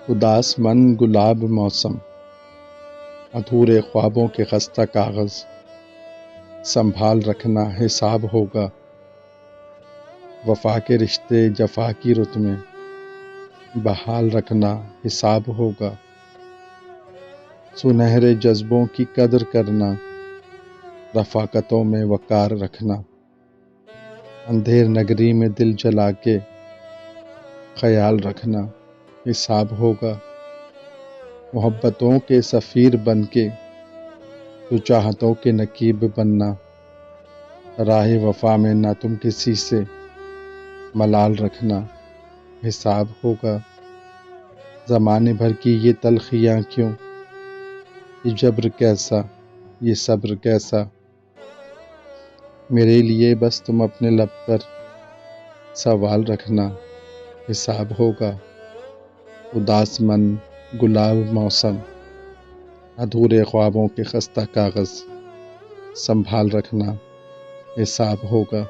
اداس من گلاب موسم، ادھورے خوابوں کے خستہ کاغذ، سنبھال رکھنا حساب ہوگا۔ وفا کے رشتے جفا کی رت میں، بحال رکھنا حساب ہوگا۔ سنہرے جذبوں کی قدر کرنا، رفاقتوں میں وقار رکھنا۔ اندھیر نگری میں دل جلا کے، خیال رکھنا حساب ہوگا۔ محبتوں کے سفیر بن کے، تو چاہتوں کے نقیب بننا۔ راہ وفا میں نہ تم کسی سے ملال رکھنا حساب ہوگا۔ زمانے بھر کی یہ تلخیاں کیوں، یہ جبر کیسا، یہ صبر کیسا۔ میرے لیے بس تم اپنے لب پر سوال رکھنا حساب ہوگا۔ اداس من گلاب موسم، ادھورے خوابوں کے خستہ کاغذ، سنبھال رکھنا حساب ہوگا۔